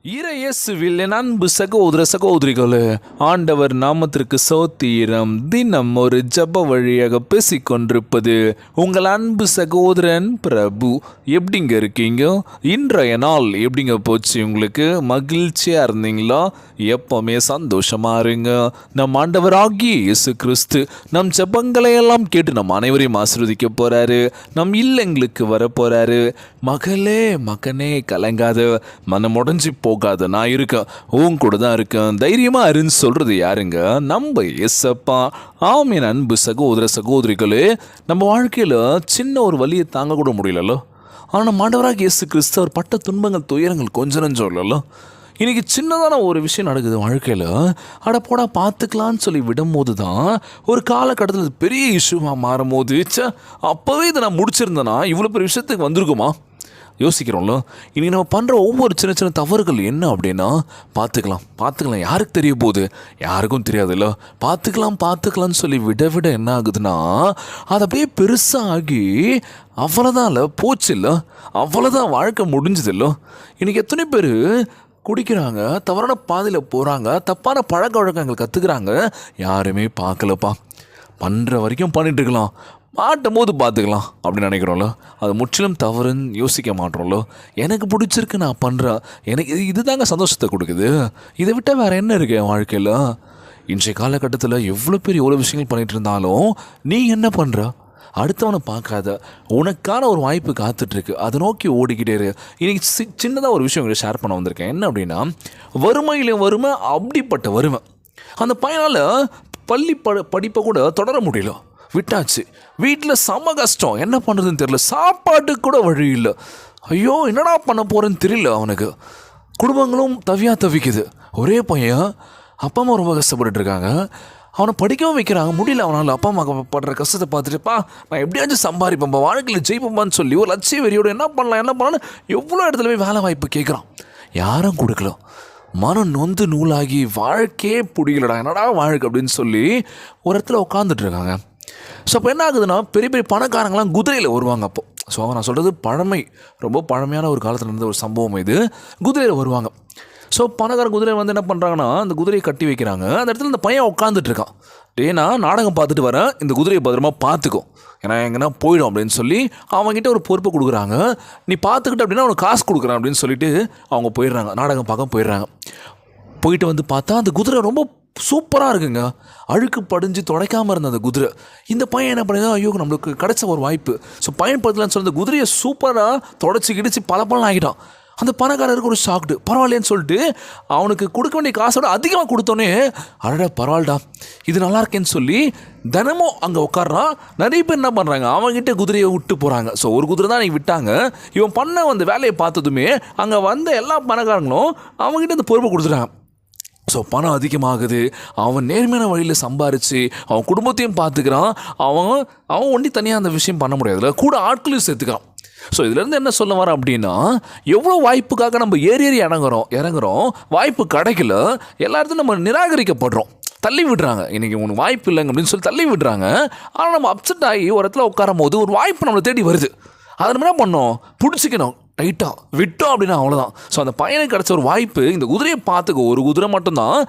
இறையேசுவில் என் அன்பு சகோதர சகோதரிகளே, ஆண்டவர் நாமத்திற்கு சோத்திரம். தினம் ஒரு ஜப வழியாக பேசிக்கொண்டிருப்பது உங்கள் அன்பு சகோதரன் பிரபு. எப்படிங்க இருக்கீங்க? இன்றைய நாள் எப்படிங்க போச்சு? உங்களுக்கு மகிழ்ச்சியாக இருந்தீங்களா? எப்பவுமே சந்தோஷமா இருங்க. நம் ஆண்டவராகிய இயேசு கிறிஸ்து நம் ஜபங்களை எல்லாம் கேட்டு நம் அனைவரையும் ஆசீர்வதிக்க போறாரு. நம் இல்லங்களுக்கு வர போறாரு. மகளே மகனே கலங்காத, மனம் உடஞ்சி போகாத, நான் இருக்கேன், உன் கூட தான் இருக்கேன், தைரியமா இருன்னு சொல்றது யாருங்க? நம்ம ஏசப்பா. ஆம் என் அன்பு சகோதர சகோதரிகளே, நம்ம வாழ்க்கையில் சின்ன ஒரு வலியை தாங்க கூட முடியலല്ലോ. ஆனால் ஆண்டவராக இயேசு கிறிஸ்து அவர் பட்ட துன்பங்கள் துயரங்கள் கொஞ்சம் நஞ்சம் இல்லைல்லோ. இன்றைக்கி சின்னதான ஒரு விஷயம் நடக்குது வாழ்க்கையில், போடா பார்த்துக்கலான்னு சொல்லி விடும்போது தான் ஒரு காலகட்டத்தில் பெரிய இஷ்யூவாக மாறும் போது, அப்போவே இதை நான் முடிச்சிருந்தேன்னா இவ்வளோ பெரிய விஷயத்துக்கு வந்திருக்குமா யோசிக்கிறோம்ல. இன்றைக்கி நம்ம பண்ணுற ஒவ்வொரு சின்ன சின்ன தவறுகள் என்ன அப்படின்னா, பார்த்துக்கலாம் யாருக்கு தெரிய போகுது? யாருக்கும் தெரியாதுல்ல. பார்த்துக்கலாம்னு சொல்லி விட என்ன ஆகுதுன்னா, அது அப்படியே பெருசாக ஆகி அவ்வளோதான் இல்லை, போச்சு இல்லை, அவ்வளோதான், வாழ்க்கை முடிஞ்சது இல்லை. இன்றைக்கி எத்தனை பேர் குடிக்கிறாங்க, தவறான பாதையில் போகிறாங்க, தப்பான பழக்க வழக்கங்கள் கற்றுக்குறாங்க, யாருமே பார்க்கலப்பா. பண்ணுற வரைக்கும் பண்ணிகிட்டு இருக்கலாம், மாட்டும் போது பார்த்துக்கலாம் அப்படின்னு நினைக்கிறோம்ல. அது முற்றிலும் தவறுன்னு யோசிக்க மாட்டோம்ல. எனக்கு பிடிச்சிருக்கு, நான் பண்ணுறேன், எனக்கு இது தாங்க சந்தோஷத்தை கொடுக்குது, இதை விட்டால் வேறு என்ன இருக்குது என் வாழ்க்கையில்? இன்றைய காலகட்டத்தில் எவ்வளோ பேர் எவ்வளோ விஷயங்கள் பண்ணிகிட்டு இருந்தாலும் நீ என்ன பண்ணுற? அடுத்தவனை பார்க்காத, உனக்கான ஒரு வாய்ப்பு காத்துட்ருக்கு, அதை நோக்கி ஓடிக்கிட்டே இரு. இன்றைக்கி சின்னதாக ஒரு விஷயம் உங்களை ஷேர் பண்ண வந்திருக்கேன். என்ன அப்படின்னா, வறுமையிலும் வறுமை, அப்படிப்பட்ட வறுமை. அந்த பையனால் பள்ளி படிப்பை கூட தொடர முடியல, விட்டாச்சு. வீட்டில் செம கஷ்டம், என்ன பண்ணுறதுன்னு தெரியல, சாப்பாட்டுக்கு கூட வழி இல்லை. ஐயோ என்னடா பண்ண போகிறேன்னு தெரியல அவனுக்கு. குடும்பங்களும் தவிக்குது. ஒரே பையன், அப்பா அம்மா ரொம்ப கஷ்டப்பட்டுருக்காங்க, அவனை படிக்கவும் வைக்கிறாங்க, முடியல அவனால். அப்பா அம்மா படுற கஷ்டத்தை பார்த்துட்டுப்பா, நான் எப்படியாச்சும் சம்பாதிப்பேன், வாழ்க்கையில் ஜெயிப்பேன்னு சொல்லி ஒரு லட்சிய வெறியோடு என்ன பண்ணலான்னு எவ்வளோ இடத்துல போய் வேலை வாய்ப்பு கேட்குறான், யாரும் கொடுக்கல. மனம் நொந்து நூலாகி வாழ்க்கையே பிடிக்கலடா, என்னடா வாழ்க்கை அப்படின்னு சொல்லி ஒரு இடத்துல உட்காந்துட்ருக்காங்க. ஸோ அப்போ என்ன ஆகுதுன்னா, பெரிய பெரிய பணக்காரங்களாம் குதிரையில் வருவாங்க. அப்போ ஸோ நான் சொல்கிறது ரொம்ப பழமையான ஒரு காலத்தில் இருந்த ஒரு சம்பவம் இது. குதிரையில் வருவாங்க. ஸோ பணக்காரன் குதிரையில் வந்து என்ன பண்ணுறாங்கன்னா, அந்த குதிரையை கட்டி வைக்கிறாங்க. அந்த இடத்துல இந்த பையன் உட்காந்துட்டு இருக்கான். நான் நாடகம் பார்த்துட்டு வரேன், இந்த குதிரையை பத்திரமா பார்த்துக்கும், ஏன்னா எங்கன்னா போயிடும் அப்படின்னு சொல்லி அவங்ககிட்ட ஒரு பொறுப்பை கொடுக்குறாங்க. நீ பார்த்துக்கிட்ட அப்படின்னா அவனுக்கு காசு கொடுக்குறேன் அப்படின்னு சொல்லிட்டு அவங்க போயிடுறாங்க, நாடகம் பார்க்க போயிடுறாங்க. போயிட்டு வந்து பார்த்தா அந்த குதிரை ரொம்ப சூப்பராக இருக்குங்க, அழுக்கு படிஞ்சு துடைக்காமல் இருந்த அந்த குதிரை. இந்த பையன் என்ன பண்ணுங்க, ஐயோ நம்மளுக்கு கிடைச்ச ஒரு வாய்ப்பு, ஸோ பயன்படுத்தலான்னு சொல்லி அந்த குதிரையை சூப்பராக தொடச்சி கிடிச்சு பல ஆகிட்டான். அந்த பணக்காரருக்கு ஒரு ஷாக்டு, பரவாயில்லைன்னு சொல்லிட்டு அவனுக்கு கொடுக்க வேண்டிய காசோட அதிகமாக கொடுத்தோன்னே, அடடா பரவாயில்லடா இது நல்லா இருக்கேன்னு சொல்லி தினமும் அங்கே உட்காடுறான். நிறைய பேர் என்ன பண்ணுறாங்க, அவங்ககிட்ட குதிரையை விட்டு போகிறாங்க. ஸோ ஒரு குதிரை தான் நீங்கள் விட்டாங்க. இவன் பண்ண அந்த வேலையை பார்த்ததுமே அங்கே வந்த எல்லா பணக்காரங்களும் அவங்ககிட்ட அந்த பொறுப்பை கொடுத்துட்டாங்க. ஸோ பணம் அதிகமாகுது, அவன் நேர்மையான வழியில் சம்பாரித்து அவன் குடும்பத்தையும் பார்த்துக்கிறான். அவன் ஒண்டி தனியாக அந்த விஷயம் பண்ண முடியாதுல்ல, கூட ஆட்களையும் சேர்த்துக்கிறான். ஸோ இதுலேருந்து என்ன சொல்ல வரேன் அப்படின்னா, எவ்வளோ வாய்ப்புக்காக நம்ம ஏறி இறங்குறோம், வாய்ப்பு கிடைக்கல, எல்லாத்தையும் நம்ம நிராகரிக்கப்படுறோம், தள்ளி விடுறாங்க. இன்றைக்கி உனக்கு வாய்ப்பு இல்லைங்க அப்படின்னு சொல்லி தள்ளி விடுறாங்க. ஆனால் நம்ம அப்செட் ஆகி ஒரு இடத்துல உட்காரும் போது ஒரு வாய்ப்பு நம்மளை தேடி வருது. அதை நம்ம என்ன பண்ணோம், பிடிச்சிக்கணும், டைட்டாக விட்டோம் அப்படின்னா அவ்வளோதான். ஸோ அந்த பையனுக்கு கிடச்ச ஒரு வாய்ப்பு, இந்த குதிரையை பார்த்துக்க, ஒரு குதிரை மட்டும்தான்,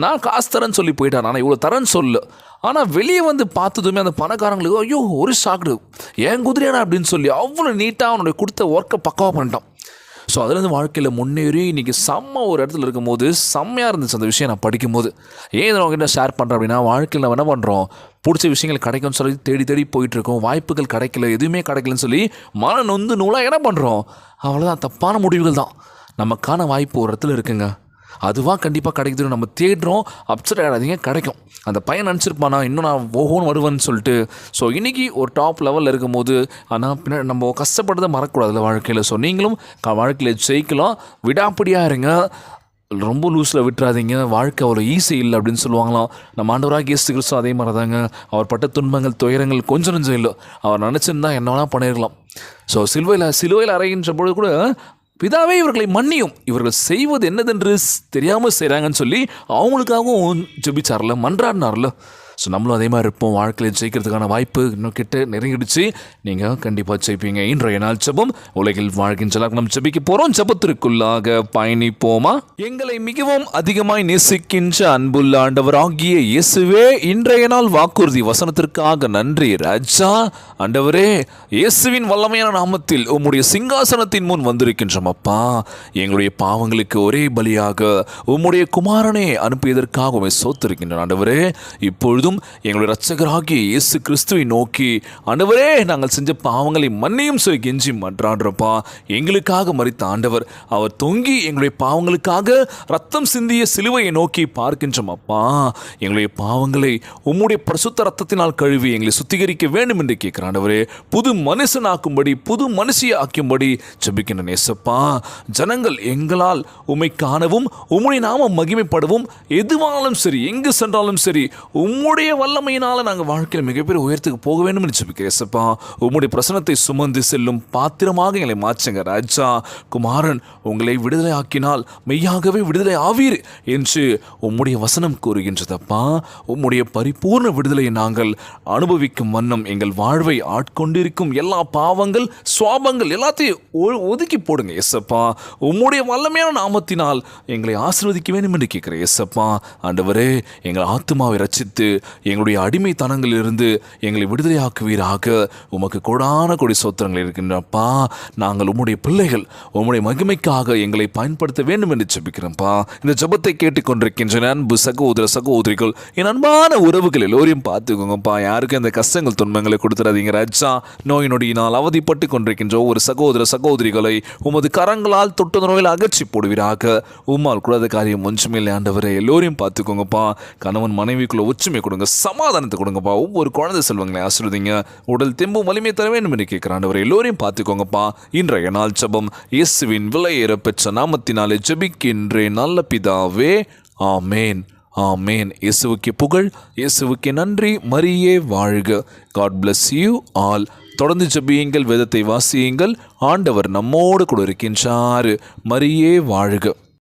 நான் காசு தரேன்னு சொல்லி போயிட்டான், நான் இவ்வளோ தரேன்னு சொல்லு. ஆனால் வெளியே வந்து பார்த்ததுமே அந்த பணக்காரங்களுக்கு ஐயோ ஒரு ஷாக்டு, ஏன் குதிரையாடா அப்படின்னு சொல்லி அவ்வளோ நீட்டாக அவனுடைய கொடுத்த ஒர்க்கை பக்காவாக பண்ணிட்டான். ஸோ அதுலேருந்து வாழ்க்கையில் முன்னேறி இன்றைக்கி ஒரு இடத்துல இருக்கும்போது செம்மையாக இருந்துச்சு அந்த விஷயம் நான் படிக்கும்போது. ஏன் இதை அவங்ககிட்ட ஷேர் பண்ணுறேன் அப்படின்னா, வாழ்க்கையில் நம்ம என்ன பண்ணுறோம், பிடிச்ச விஷயங்கள் கிடைக்கும்னு சொல்லி தேடி போயிட்டுருக்கோம், வாய்ப்புகள் கிடைக்கல, எதுவுமே கிடைக்கலன்னு சொல்லி மன நொந்து நூலாக என்ன பண்ணுறோம், அவ்வளோதான், தப்பான முடிவுகள் தான். நமக்கான வாய்ப்பு ஒரு இடத்துல இருக்குங்க, அதுவாக கண்டிப்பாக கிடைக்குதுன்னு நம்ம தேடுறோம். அப்செட் ஆகிடாதீங்க, கிடைக்கும். அந்த பையன் நினச்சிருப்பானா இன்னும் நான் ஒவ்வொன்று வருவேன்னு சொல்லிட்டு. ஸோ இன்றைக்கி ஒரு டாப் லெவலில் இருக்கும்போது, ஆனால் பின்னாடி நம்ம கஷ்டப்படுறதை மறக்கக்கூடாதுல்ல வாழ்க்கையில். ஸோ நீங்களும் வாழ்க்கையில் ஜெயிக்கலாம், விடாப்பிடியாக இருங்க, ரொம்ப லூஸில் விட்டுறாதீங்க. வாழ்க்கை அவ்வளோ ஈஸி இல்லை அப்படின்னு சொல்லுவாங்களாம். நம்ம ஆண்டவராக இயேசு கிறிஸ்து அதே மாதிரி தாங்க. அவர் பட்ட துன்பங்கள் துயரங்கள் கொஞ்சம் நஞ்சம் இல்லை, அவர் நினச்சிருந்தா என்ன வேணால் பண்ணிடலாம். ஸோ சிலுவையில் அறைகின்ற பொழுது கூட, பிதாவே இவர்களை மன்னியும், இவர்கள் செய்வது என்னதென்று தெரியாமல் செய்கிறாங்கன்னு சொல்லி அவங்களுக்காகவும் ஜெபிச்சார்ல, மன்றாடினார்ல. ஸோ நம்மளும் அதே மாதிரி இருப்போம். வாழ்க்கையில் ஜெயிக்கிறதுக்கான வாய்ப்பு இன்னும் கிட்ட நெருங்கிடுச்சு. நீங்கள் கண்டிப்பாக ஜெயிப்பீங்க. இன்றைய நாள் ஜெபம், உலகில் வாழ்கின்ற நம்ம ஜெபிக்க போகிறோம். ஜெபத்திற்குள்ளாக பயணிப்போமா? எங்களை மிகவும் அதிகமாய் நேசிக்கின்ற அன்புள்ள ஆண்டவராகிய இயேசுவே, இன்றைய நாள் வாக்குறுதி வசனத்திற்காக நன்றி ராஜா. ஆண்டவரே, இயேசுவின் வல்லமையான நாமத்தில் உம்முடைய சிங்காசனத்தின் முன் வந்திருக்கின்றோம் அப்பா. எங்களுடைய பாவங்களுக்கு ஒரே பலியாக உம்முடைய குமாரனை அனுப்பியதற்காக உம்மை ஸ்தோத்திரிக்கின்றோம் ஆண்டவரே. இப்பொழுதும் எங்களுடைய இரட்சகராகிய இயேசு கிறிஸ்துவை நோக்கி ஆண்டவரே, நாங்கள் செஞ்ச பாவங்களை மன்னியும் சொல்லி கெஞ்சி மன்றாடுறப்பா. எங்களுக்காக மரித்த ஆண்டவர், அவர் தொங்கி எங்களுடைய பாவங்களுக்காக ரத்தம் சிந்திய சிலுவையை நோக்கி பார்க்கின்றோம் அப்பா. எங்களுடைய பாவங்களை உம்முடைய பரிசுத்த ரத்தத்தினால் கழுவி எங்களை சுத்திகரிக்க வேண்டும் என்று கேட்கிற ஆண்டவரே, புது மனுஷனாக்கும்படி புது மனுஷியை ஆக்கும்படி ஜெபிக்கின்ற நேசப்பா. ஜனங்கள் எங்களால் உம்மை காணவும் உம்முடைய நாமம் மகிமைப்படவும் எதுவானாலும் சரி, எங்கு சென்றாலும் சரி, உம்முடைய வல்லமையினால் நாங்கள் வாழ்க்கையில் மிகப்பெரிய உயரத்துக்கு போக வேண்டும் என்று ஜெபிக்கிறேசப்பா. உம்முடைய பிரசனத்தை சுமந்து செல்லும் பாத்திரமாக எங்களை மாற்றுங்க ராஜா. குமாரன் உங்களை விடுதலை ஆக்கினால் மெய்யாகவே விடுதலை ஆவீர் என்று உம்முடைய வசனம் கூறுகின்றதப்பா. உம்முடைய பரிபூர்ண விடுதலையை நாங்கள் அனுபவிக்கும் வண்ணம் எங்கள் வாழ்வை ஆட்கொண்டிருக்கும் எல்லா பாவங்கள் சுவாபங்கள் எல்லாத்தையும் ஒதுக்கி போடுங்க ஏசப்பா. உம்முடைய வல்லமையான நாமத்தினால் எங்களை ஆசீர்வதிக்க வேண்டும் என்று கேட்கிறேன் ஏசப்பா. ஆண்டவரே, எங்கள் ஆத்துமாவை ரட்சித்து எங்களுடைய அடிமைத்தனங்களிலிருந்து எங்களை விடுதலையாக்குவீராக. உமக்கு கொடான கொடி சோத்திரங்கள் இருக்கின்றப்பா. நாங்கள் உம்முடைய பிள்ளைகள், உம்முடைய மகிமைக்காக எங்களை பயன்படுத்த வேண்டும் என்று ஜெபிக்கிறோம்ப்பா. இந்த ஜெபத்தை கேட்டுக்கொண்டிருக்கின்ற அன்பு சகோதர சகோதரிகள், என் அன்பான உறவுகள் எல்லோரையும் பார்த்துக்கோங்கப்பா. யாருக்கும் இந்த கஷ்டங்கள் துன்பங்களை கொடுத்துறாதீங்க ராஜா. நோய் நொடியினால் அவதிப்பட்டு கொண்டிருக்கின்ற ஒவ்வொரு சகோதர சகோதரிகளை உமது கரங்களால் தொட்ட நோயில் அகற்றி போடுவீராக. உம்மால் கூடாத காரியம் ஒன்றுமில்லை ஆண்டவரை. எல்லோரையும் பார்த்துக்கோங்கப்பா. கணவன் மனைவிக்குள்ள ஒற்றுமை கொடுங்க, சமாதானத்தை கொடுங்கப்பா. ஒவ்வொரு குழந்தை செல்வங்களை ஆசீர்வதிங்க. உடல் தெம்பும் வலிமை தர வேண்டும் என்று கேட்கிற ஆண்டவரை. எல்லோரையும் பார்த்துக்கோங்கப்பா. இன்றைய நாள் ஜெபம் இயேசுவின் விலையேற பெற்ற நாமத்தினாலே ஜெபிக்கின்றேன் நல்ல பிதாவே, ஆமேன் ஆமேன். இயேசுவுக்கே புகழ், இயேசுவுக்கே நன்றி. மரியே வாழ்க. God bless you all. தொடர்ந்து ஜெபியுங்கள், வேதத்தை வாசியுங்கள். ஆண்டவர் நம்மோடு கூட இருக்கின்றார். மரியே வாழ்க.